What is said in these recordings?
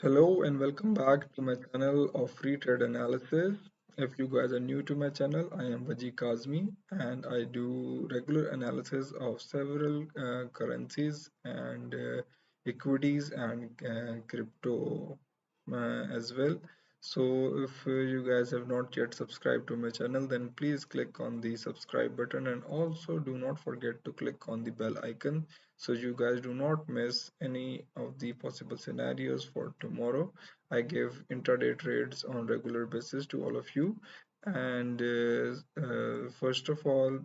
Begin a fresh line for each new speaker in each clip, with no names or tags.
Hello and welcome back to my channel of free trade analysis. If you guys are new to my channel, I am Vaji Kazmi and I do regular analysis of several currencies and equities and crypto as well. So if you guys have not yet subscribed to my channel, then please click on the subscribe button and also do not forget to click on the bell icon so you guys do not miss any of the possible scenarios for tomorrow. I give intraday trades on regular basis to all of you. And first of all,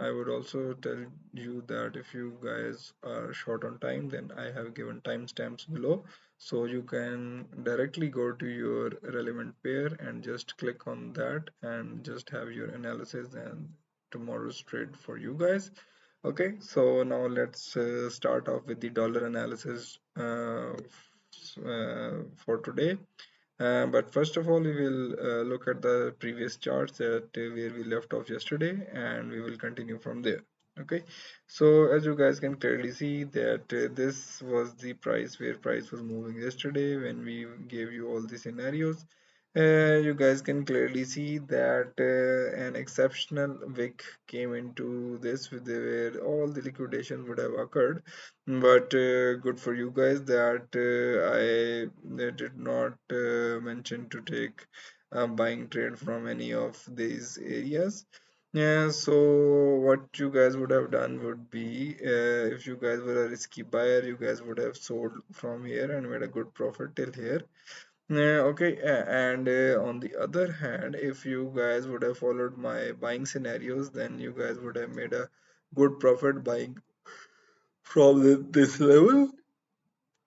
I would also tell you that if you guys are short on time, then I have given timestamps below, so you can directly go to your relevant pair and just click on that and just have your analysis and tomorrow's trade for you guys. Okay, so now let's start off with the dollar analysis for today. But first of all, we will look at the previous charts that where we left off yesterday, and we will continue from there. Okay, so as you guys can clearly see that this was the price where price was moving yesterday when we gave you all the scenarios. You guys can clearly see that an exceptional wick came into this where all the liquidation would have occurred, but good for you guys that I did not mention to take a buying trade from any of these areas. Yeah, so what you guys would have done would be, if you guys were a risky buyer, you guys would have sold from here and made a good profit till here. Yeah, okay, and on the other hand, if you guys would have followed my buying scenarios, then you guys would have made a good profit buying from this level.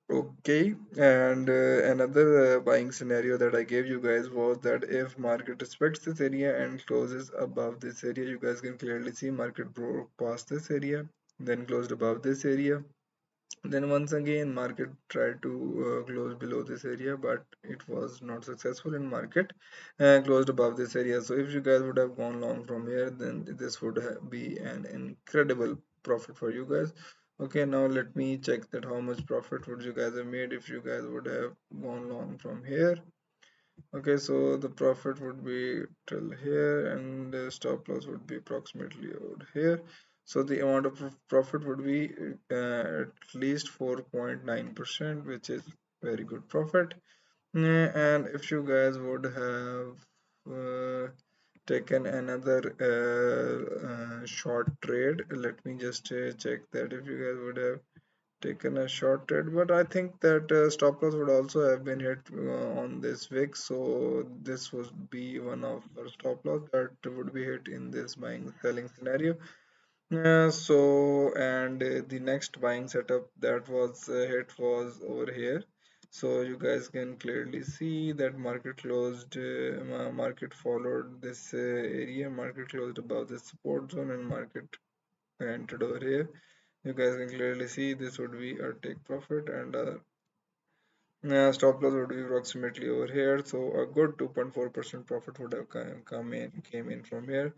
Okay, and another buying scenario that I gave you guys was that if market respects this area and closes above this area, you guys can clearly see market broke past this area, then closed above this area. Then once again, market tried to close below this area, but it was not successful in market closed above this area. So if you guys would have gone long from here, then this would be an incredible profit for you guys. Okay, now let me check that how much profit would you guys have made if you guys would have gone long from here. Okay, so the profit would be till here and the stop loss would be approximately over here. So the amount of profit would be at least 4.9%, which is very good profit. And if you guys would have taken another short trade, let me just check that if you guys would have taken a short trade, but I think that stop loss would also have been hit on this wick, so this would be one of the stop loss that would be hit in this buying selling scenario. So and the next buying setup that was hit was over here. So you guys can clearly see that market closed, market followed this area, market closed above the support zone and market entered over here. You guys can clearly see this would be a take profit and stop loss would be approximately over here. So a good 2.4% profit would have came in from here.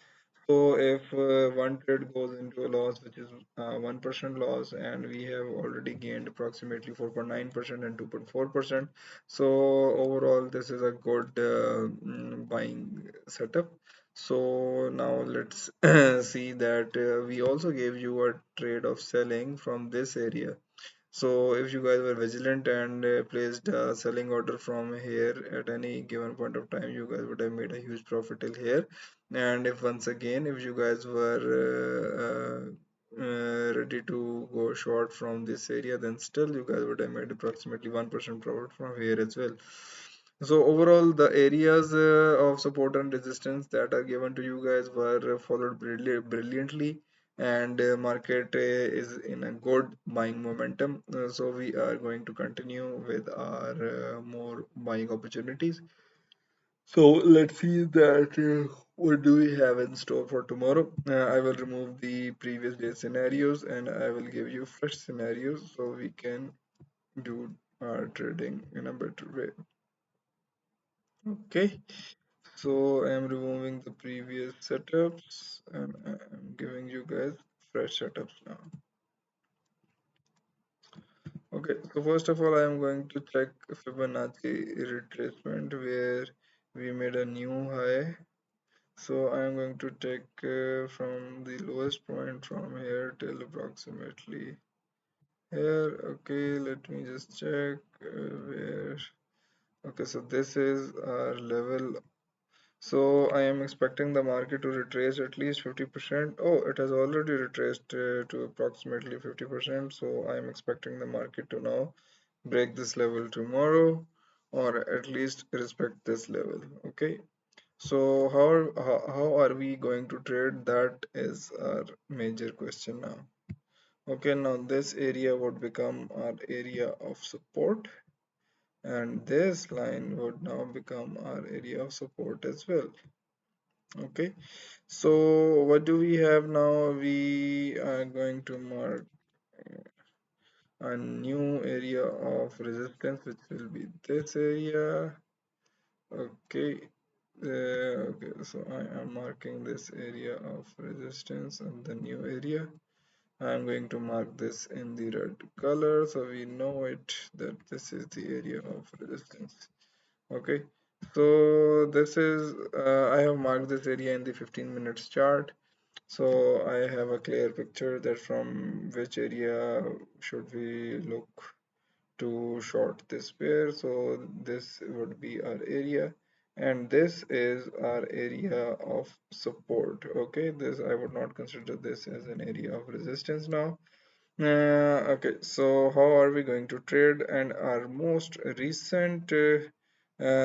So if one trade goes into a loss, which is 1% loss, and we have already gained approximately 4.9% and 2.4%. So overall, this is a good buying setup. So now let's see that we also gave you a trade of selling from this area. So if you guys were vigilant and placed a selling order from here at any given point of time, you guys would have made a huge profit till here. And if once again, if you guys were ready to go short from this area, then still you guys would have made approximately 1% profit from here as well. So overall, the areas of support and resistance that are given to you guys were followed brilliantly, and market is in a good buying momentum. So we are going to continue with our more buying opportunities. So let's see that what do we have in store for tomorrow. I will remove the previous day scenarios and I will give you fresh scenarios so we can do our trading in a better way. Okay, so I'm removing the previous setups and I'm giving you guys fresh setups now. Okay, so first of all, I am going to check Fibonacci retracement where we made a new high. So I am going to take from the lowest point from here till approximately here. Okay, let me just check where. Okay, so this is our level. So I am expecting the market to retrace at least 50%. Oh, it has already retraced to approximately 50%. So I am expecting the market to now break this level tomorrow, or at least respect this level. Okay. So how are we going to trade? That is our major question now. Okay, now this area would become our area of support, and this line would now become our area of support as well. Okay, so what do we have now? We are going to mark a new area of resistance, which will be this area. Okay, okay, so I am marking this area of resistance and the new area. I'm going to mark this in the red color so we know it that this is the area of resistance. Okay, so this is I have marked this area in the 15 minutes chart, so I have a clear picture that from which area should we look to short this pair. So this would be our area, and this is our area of support. Okay, this I would not consider this as an area of resistance now. Okay, so how are we going to trade? And our most recent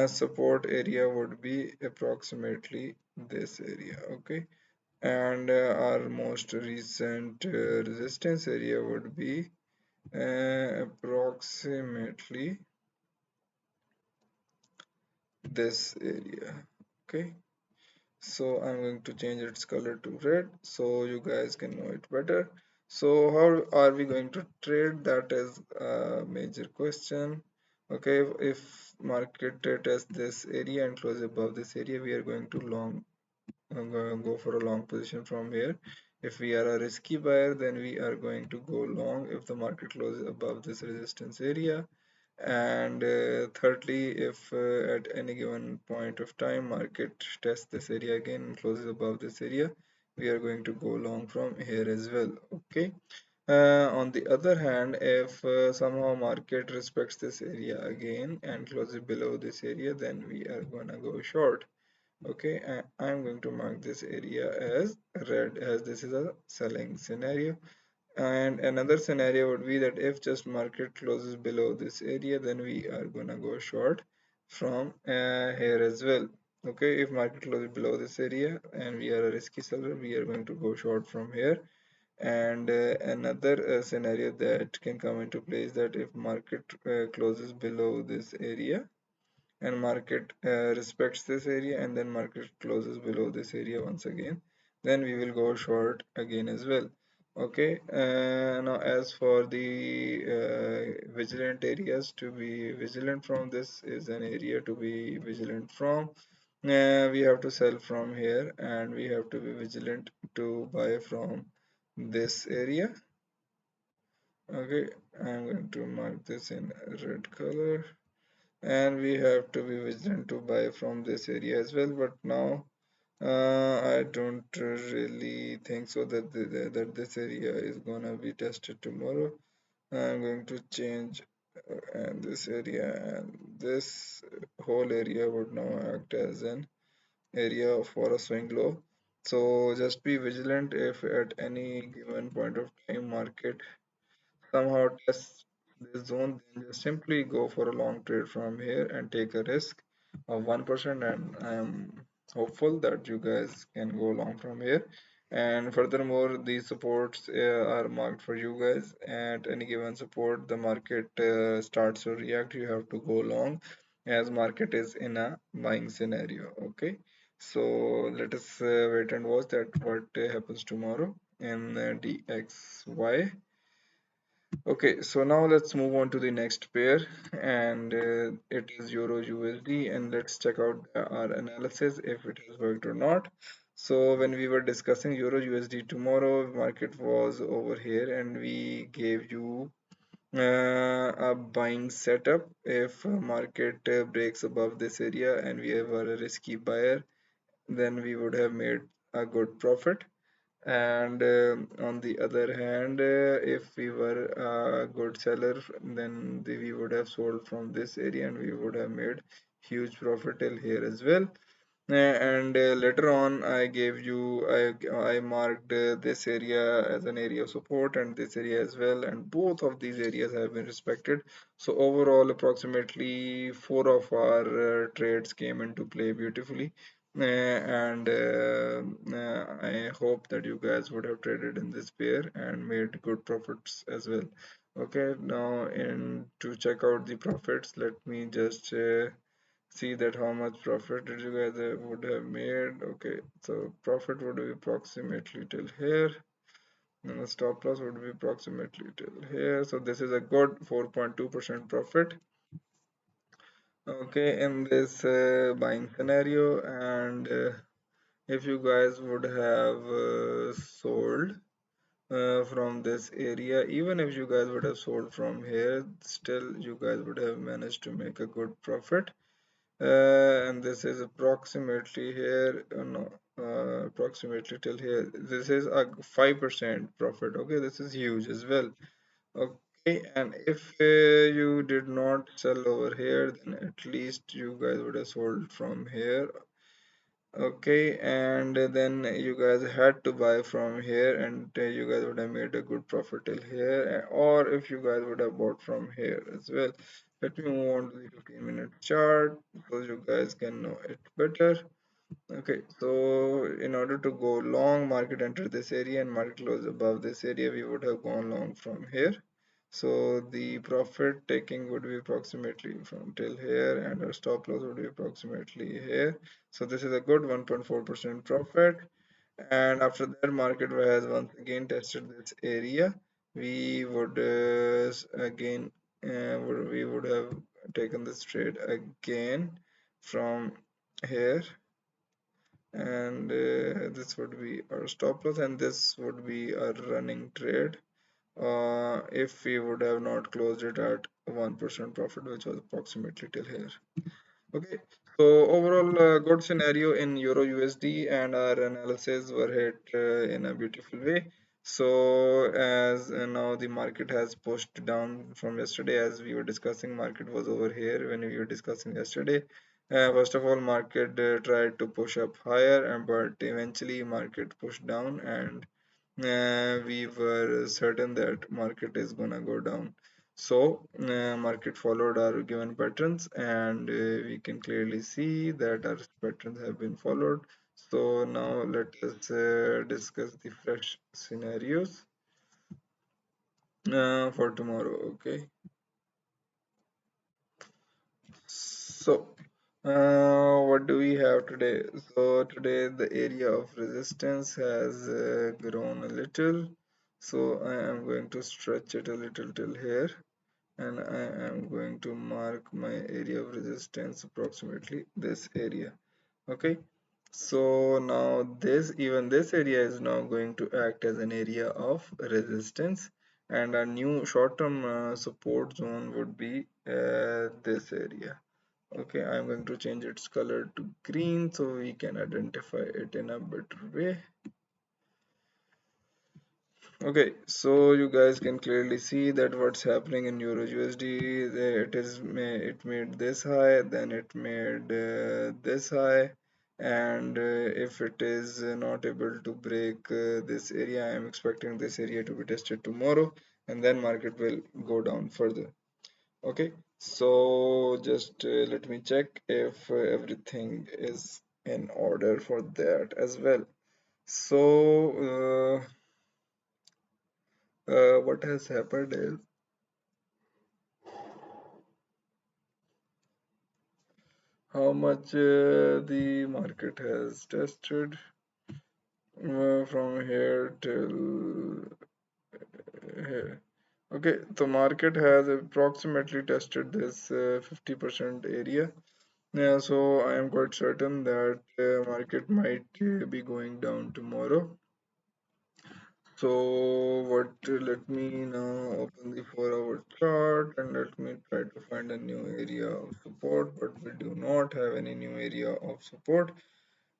support area would be approximately this area. Okay, and our most recent resistance area would be approximately this area. Okay, so I'm going to change its color to red so you guys can know it better. So how are we going to trade? That is a major question. Okay, if market tests this area and close above this area, we are going to go for a long position from here. If we are a risky buyer, then we are going to go long if the market closes above this resistance area. And thirdly, if at any given point of time market tests this area again and closes above this area, we are going to go long from here as well. Okay, on the other hand, if somehow market respects this area again and closes below this area, then we are gonna go short. Okay, I'm going to mark this area as red as this is a selling scenario. And another scenario would be that if just market closes below this area, then we are gonna go short from here as well. Okay, if market closes below this area and we are a risky seller, we are going to go short from here. And another scenario that can come into play is that if market closes below this area and market respects this area and then market closes below this area once again, then we will go short again as well. Okay, now as for the vigilant areas to be vigilant from, this is an area to be vigilant from. We have to sell from here and we have to be vigilant to buy from this area. Okay, I'm going to mark this in red color, and we have to be vigilant to buy from this area as well. But now I don't really think so that that this area is gonna be tested tomorrow. I'm going to change and this area and this whole area would now act as an area for a swing low. So just be vigilant if at any given point of time market somehow test this zone, then just simply go for a long trade from here and take a risk of 1%, and I am hopeful that you guys can go long from here. And furthermore, these supports are marked for you guys. At any given support, the market starts to react, you have to go long as market is in a buying scenario. Okay, so let us wait and watch that what happens tomorrow in DXY. Okay, so now let's move on to the next pair, and it is Euro USD, and let's check out our analysis if it has worked or not. So when we were discussing Euro USD tomorrow, market was over here, and we gave you a buying setup. If market breaks above this area and we were a risky buyer, then we would have made a good profit. And on the other hand, if we were a good seller, then we would have sold from this area and we would have made huge profit till here as well. And later on I marked this area as an area of support and this area as well, and both of these areas have been respected. So overall approximately four of our trades came into play beautifully. And I hope that you guys would have traded in this pair and made good profits as well. Okay, now in to check out the profits, let me just see that how much profit did you guys would have made. Okay, so profit would be approximately till here, and the stop loss would be approximately till here. So this is a good 4.2% profit, okay, in this buying scenario. And if you guys would have sold from this area, even if you guys would have sold from here, still you guys would have managed to make a good profit. And this is approximately here, no, approximately till here. This is a 5% profit. Okay, this is huge as well. Okay, and if you did not sell over here, then at least you guys would have sold from here. Okay, and then you guys had to buy from here, and you guys would have made a good profit till here, or if you guys would have bought from here as well. Let me move on to the 15-minute chart so you guys can know it better. Okay, so in order to go long, market entered this area and market closed above this area, we would have gone long from here. So the profit taking would be approximately from till here, and our stop loss would be approximately here. So this is a good 1.4% profit. And after that, market has once again tested this area. We would again we would have taken this trade again from here, and this would be our stop loss, and this would be our running trade if we would have not closed it at 1% profit, which was approximately till here. Okay, so overall good scenario in Euro USD, and our analysis were hit in a beautiful way. So as now the market has pushed down from yesterday, as we were discussing, market was over here when we were discussing yesterday. First of all, market tried to push up higher, and but eventually market pushed down, and we were certain that market is gonna go down. So market followed our given patterns, and we can clearly see that our patterns have been followed. So now let us discuss the fresh scenarios for tomorrow. Okay, so what do we have today? So today the area of resistance has grown a little, so I am going to stretch it a little till here, and I am going to mark my area of resistance approximately this area. Okay, so now this area is now going to act as an area of resistance, and a new short-term support zone would be this area. Okay, I'm going to change its color to green so we can identify it in a better way. Okay, so you guys can clearly see that what's happening in Euro USD. It made this high, then it made this high, and if it is not able to break this area, I am expecting this area to be tested tomorrow, and then market will go down further. Okay, so just let me check if everything is in order for that as well. So what has happened is how much the market has tested from here till here. Okay, the market has approximately tested this 50% area. Yeah, so I am quite certain that market might be going down tomorrow. So what, let me now open the 4 hour chart and let me try to find a new area of support, but we do not have any new area of support,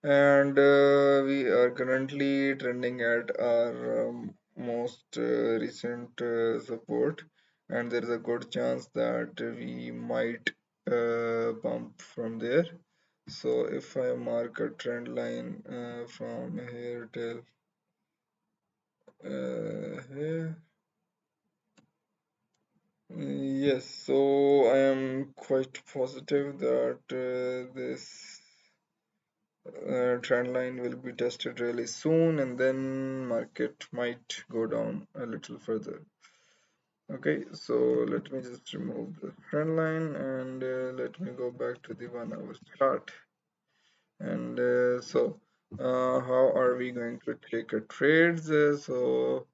and we are currently trending at our most recent support, and there is a good chance that we might bump from there. So if I mark a trend line from here till here, yes, so I am quite positive that this trend line will be tested really soon, and then market might go down a little further. Okay, so let me just remove the trend line and let me go back to the 1 hour chart. And how are we going to take a trades? So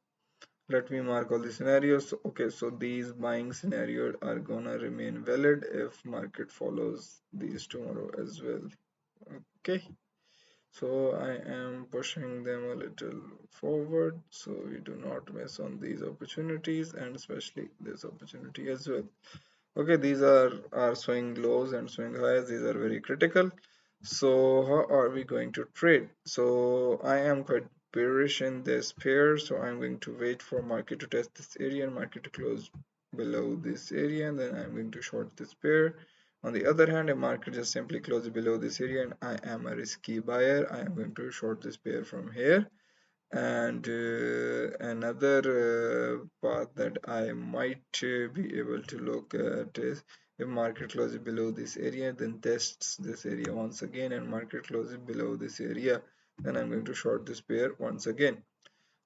let me mark all the scenarios. Okay, so these buying scenarios are gonna remain valid if market follows these tomorrow as well. Okay, so I am pushing them a little forward so we do not miss on these opportunities, and especially this opportunity as well. Okay, these are swing lows and swing highs. These are very critical. So how are we going to trade? So I am quite bearish in this pair, so I'm going to wait for market to test this area and market to close below this area, and then I'm going to short this pair. On the other hand, if market just simply closes below this area and I am a risky buyer, I am going to short this pair from here. And another path that I might be able to look at is if market closes below this area, then tests this area once again, and market closes below this area, then I'm going to short this pair once again.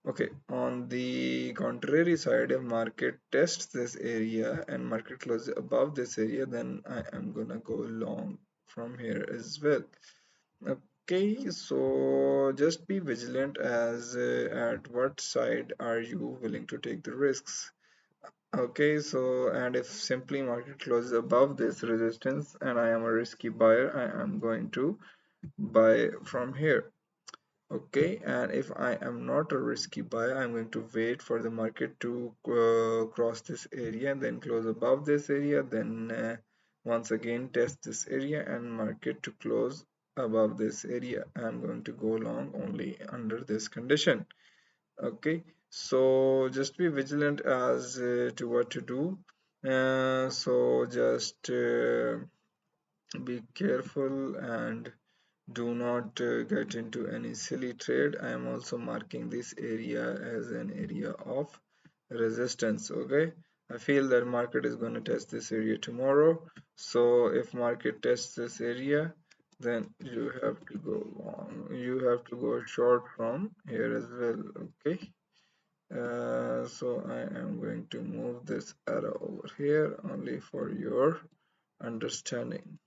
Okay, on the contrary side, if market tests this area and market closes above this area, then I am gonna go long from here as well. Okay, so just be vigilant as at what side are you willing to take the risks. Okay, so and if simply market closes above this resistance and I am a risky buyer, I am going to buy from here. Okay, and if I am not a risky buyer, I'm going to wait for the market to cross this area and then close above this area, then once again test this area and market to close above this area. I'm going to go long only under this condition. Okay, so just be vigilant as to what to do. So just be careful and do not get into any silly trade. I am also marking this area as an area of resistance. Okay, I feel that market is going to test this area tomorrow, so if market tests this area, then you have to go long, you have to go short from here as well. Okay, so I am going to move this arrow over here only for your understanding.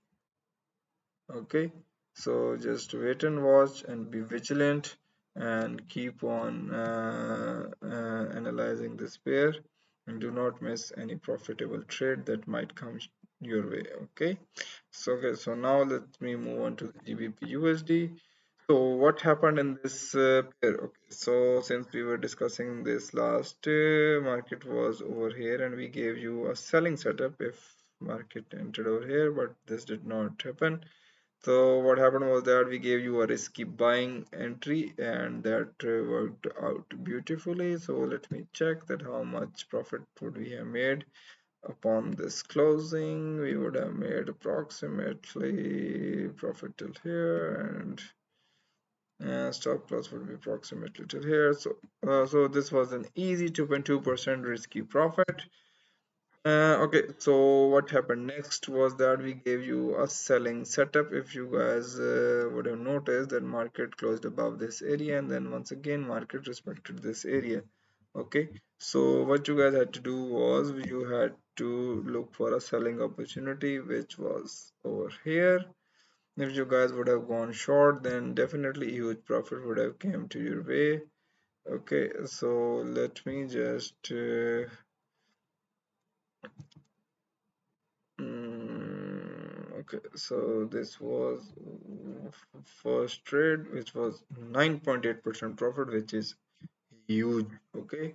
Okay, so just wait and watch and be vigilant and keep on analyzing this pair, and do not miss any profitable trade that might come your way. Okay, so now let me move on to the GBP USD. So what happened in this pair? Okay, so since we were discussing this last, market was over here and we gave you a selling setup if market entered over here, but this did not happen. So what happened was that we gave you a risky buying entry and that worked out beautifully. So let me check that how much profit would we have made upon this closing. We would have made approximately profit till here, and stop loss would be approximately till here. So this was an easy 2.2% risky profit. Okay, so what happened next was that we gave you a selling setup. If you guys would have noticed that market closed above this area and then once again market respected this area. Okay, so what you guys had to do was you had to look for a selling opportunity which was over here. If you guys would have gone short, then definitely huge profit would have came to your way. Okay, so let me just okay, so this was first trade, which was 9.8% profit, which is huge. Okay,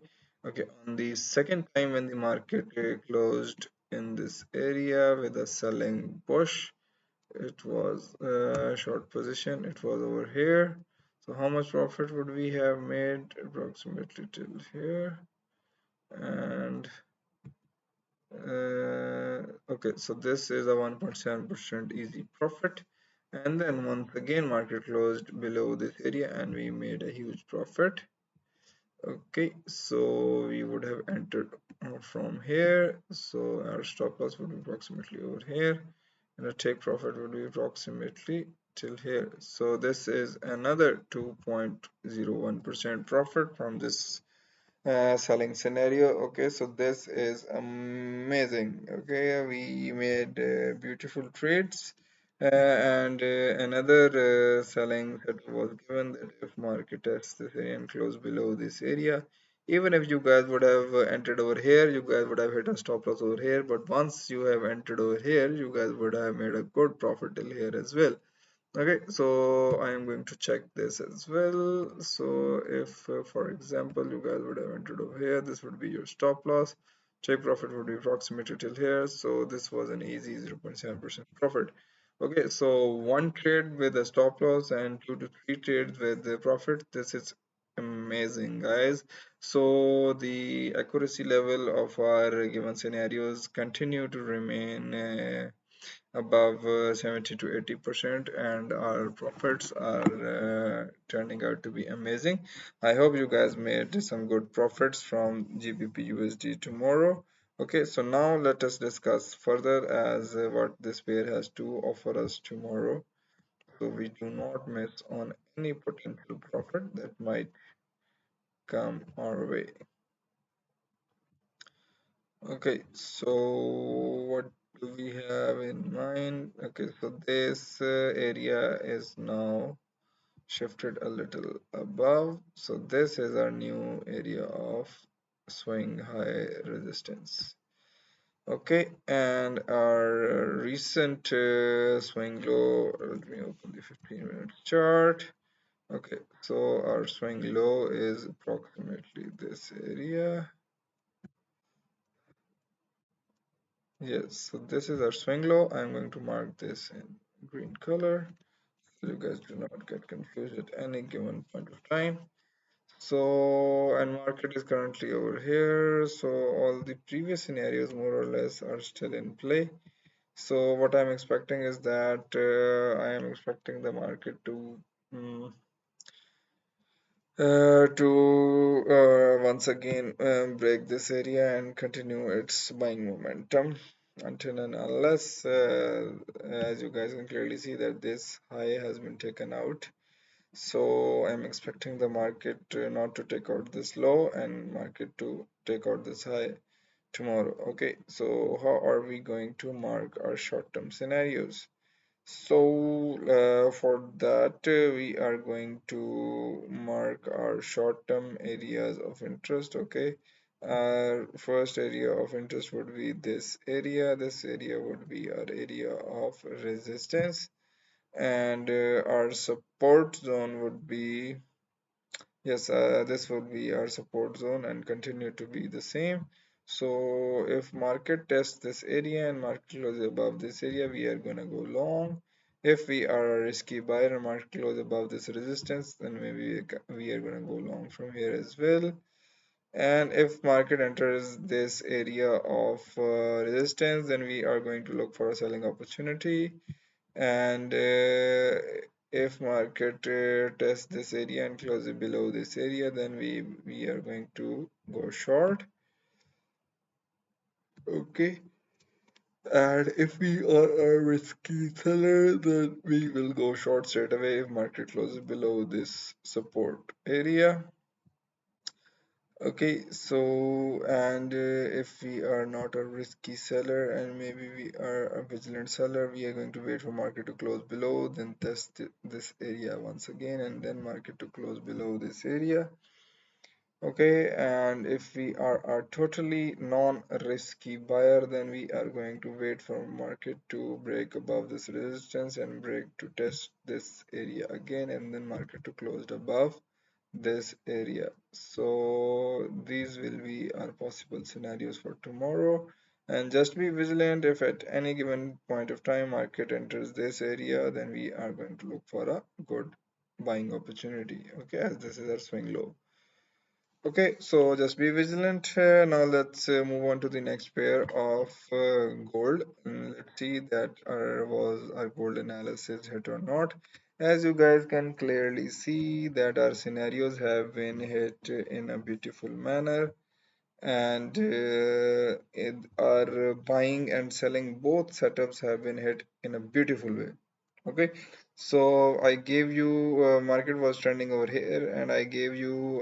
on the second time when the market closed in this area with a selling push, it was a short position, it was over here. So how much profit would we have made? Approximately till here. And okay, so this is a 1.7% easy profit. And then once again market closed below this area and we made a huge profit. Okay, so we would have entered from here, so our stop loss would be approximately over here, and our take profit would be approximately till here. So this is another 2.01% profit from this selling scenario. Okay, so this is amazing. Okay, we made beautiful trades, and another selling that was given that if market tests this area and close below this area, even if you guys would have entered over here, you guys would have hit a stop loss over here, but once you have entered over here, you guys would have made a good profit till here as well. Okay, so I am going to check this as well. So if for example you guys would have entered over here, this would be your stop loss. Take profit would be approximated till here, so this was an easy 0.7% profit. Okay, so one trade with a stop loss and 2 to 3 trades with the profit, this is amazing, guys. So the accuracy level of our given scenarios continue to remain above 70 to 80%, and our profits are turning out to be amazing. I hope you guys made some good profits from GBP USD tomorrow. Okay, so now let us discuss further as what this pair has to offer us tomorrow, so we do not miss on any potential profit that might come our way. Okay, so what do we have in mind? Okay, so this area is now shifted a little above. So this is our new area of swing high resistance. Okay, and our recent swing low, let me open the 15-minute chart. Okay, so our swing low is approximately this area. Yes, so this is our swing low. I'm going to mark this in green color so you guys do not get confused at any given point of time. So, and market is currently over here. So all the previous scenarios more or less are still in play. So what I'm expecting is that I am expecting the market mm, once again break this area and continue its buying momentum until and unless as you guys can clearly see that this high has been taken out. So I'm expecting the market not to take out this low and market to take out this high tomorrow. Okay, so how are we going to mark our short-term scenarios? So for that we are going to mark our short-term areas of interest. Okay, our first area of interest would be this area. This area would be our area of resistance, and our support zone would be, yes, this would be our support zone and continue to be the same. So if market tests this area and market closes above this area, we are going to go long. If we are a risky buyer and market closes above this resistance, then maybe we are going to go long from here as well. And if market enters this area of resistance, then we are going to look for a selling opportunity. And if market tests this area and closes below this area, then we are going to go short. Okay, and if we are a risky seller, then we will go short straight away if market closes below this support area. Okay, so and if we are not a risky seller and maybe we are a vigilant seller, we are going to wait for market to close below, then test this area once again, and then market to close below this area. Okay, and if we are a totally non-risky buyer, then we are going to wait for market to break above this resistance and break to test this area again, and then market to close above this area. So these will be our possible scenarios for tomorrow, and just be vigilant. If at any given point of time market enters this area, then we are going to look for a good buying opportunity, okay, as this is our swing low. Okay, so just be vigilant. Now let's move on to the next pair of gold. Let's see that was our gold analysis hit or not. As you guys can clearly see that our scenarios have been hit in a beautiful manner, and our buying and selling both setups have been hit in a beautiful way. Okay, so I gave you market was trending over here, and I gave you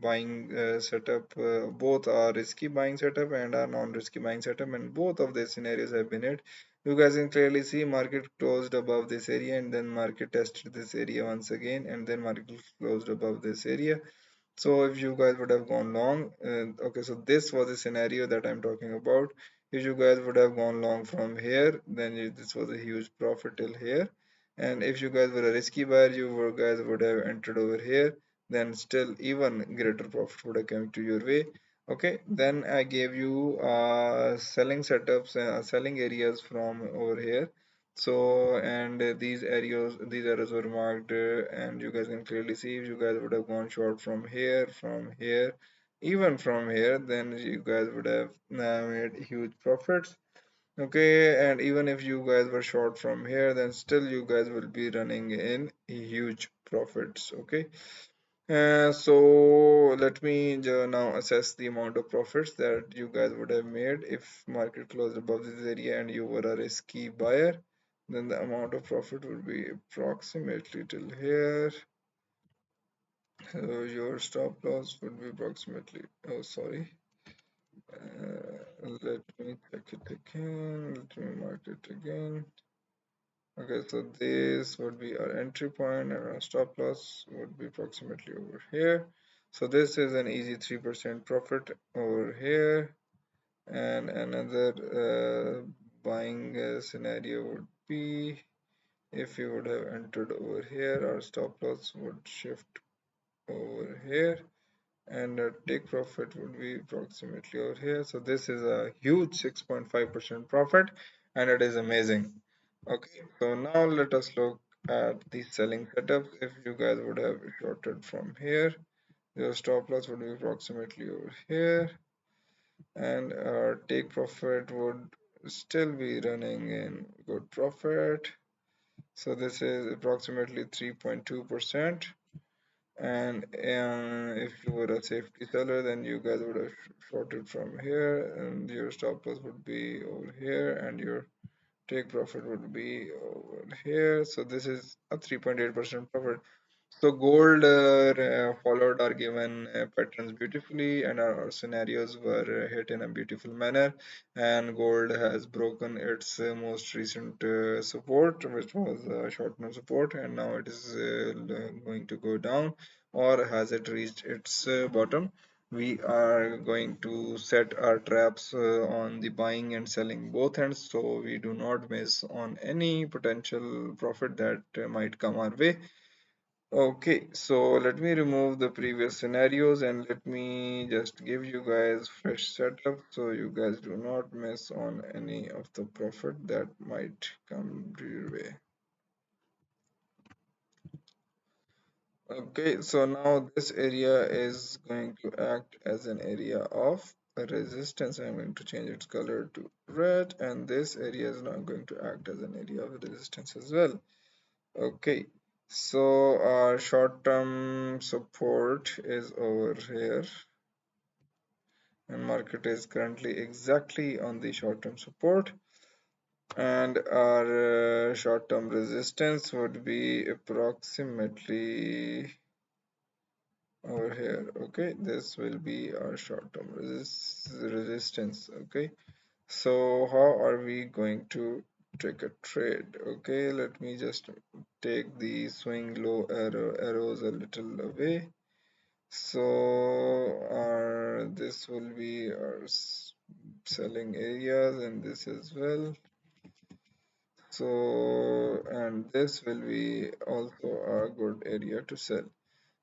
buying setup. Both are risky buying setup and a non-risky buying setup, and both of these scenarios have been hit. You guys can clearly see market closed above this area, and then market tested this area once again, and then market closed above this area. So if you guys would have gone long, okay, so this was the scenario that I'm talking about. If you guys would have gone long from here, then this was a huge profit till here. And if you guys were a risky buyer, guys would have entered over here, then still even greater profit would have come to your way. Okay, then I gave you selling setups, selling areas from over here. So, and these areas were marked, and you guys can clearly see if you guys would have gone short from here, even from here, then you guys would have made huge profits. Okay, and even if you guys were short from here, then still you guys will be running in huge profits. Okay, so let me now assess the amount of profits that you guys would have made if market closed above this area and you were a risky buyer. Then the amount of profit would be approximately till here. So your stop loss would be approximately, oh sorry, let me check it again, let me mark it again. Okay, so this would be our entry point, and our stop loss would be approximately over here. So this is an easy 3% profit over here. And another buying scenario would be if you would have entered over here, our stop loss would shift over here, and our take profit would be approximately over here. So this is a huge 6.5% profit, and it is amazing. Okay, so now let us look at the selling setup. If you guys would have shorted from here, your stop loss would be approximately over here, and our take profit would still be running in good profit. So this is approximately 3.2%. And if you were a safety seller, then you guys would have shorted from here, and your stop loss would be over here, and your take profit would be over here. So this is a 3.8% profit. So gold followed our given patterns beautifully, and our scenarios were hit in a beautiful manner. And gold has broken its most recent support, which was short-term support, and now it is going to go down, or has it reached its bottom? We are going to set our traps on the buying and selling both ends, so we do not miss on any potential profit that might come our way. Okay, so let me remove the previous scenarios and let me just give you guys fresh setup so you guys do not miss on any of the profit that might come to your way. Okay, so now this area is going to act as an area of resistance. I'm going to change its color to red, and this area is now going to act as an area of resistance as well. Okay, so our short-term support is over here, and market is currently exactly on the short-term support, and our short-term resistance would be approximately over here. Okay, this will be our short-term resistance. Okay, so how are we going to take a trade? Okay, let me just take the swing low arrows a little away. So our this will be our selling areas, and this as well. So, and this will be also a good area to sell.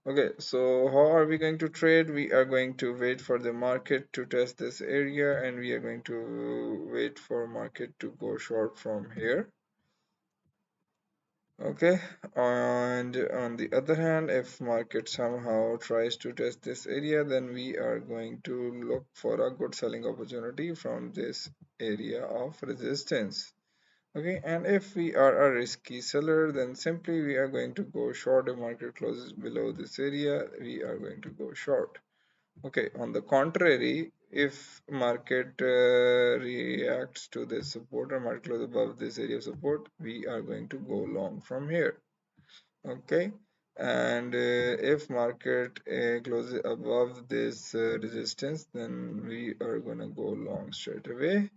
Okay, so how are we going to trade? We are going to wait for the market to test this area, and we are going to wait for market to go short from here. Okay, and on the other hand, if market somehow tries to test this area, then we are going to look for a good selling opportunity from this area of resistance. Okay, and if we are a risky seller, then simply we are going to go short. If market closes below this area, we are going to go short. Okay, on the contrary, if market reacts to this support or market closes above this area of support, we are going to go long from here. Okay, and if market closes above this resistance, then we are going to go long straight away.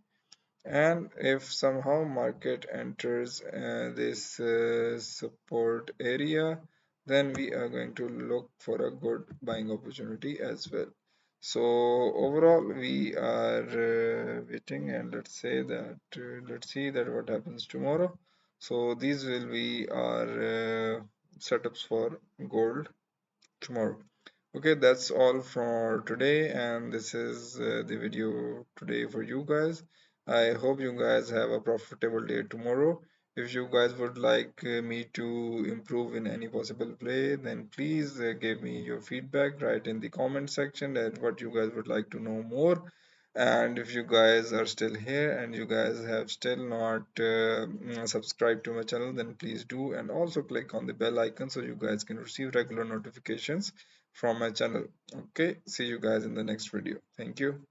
And if somehow market enters this support area, then we are going to look for a good buying opportunity as well. So overall we are waiting, and let's see that what happens tomorrow. So these will be our setups for gold tomorrow. Okay, that's all for today, and this is the video today for you guys. I hope you guys have a profitable day tomorrow. If you guys would like me to improve in any possible play, then please give me your feedback right in the comment section that what you guys would like to know more. And if you guys are still here and you guys have still not subscribed to my channel, then please do, and also click on the bell icon so you guys can receive regular notifications from my channel. Okay, see you guys in the next video. Thank you.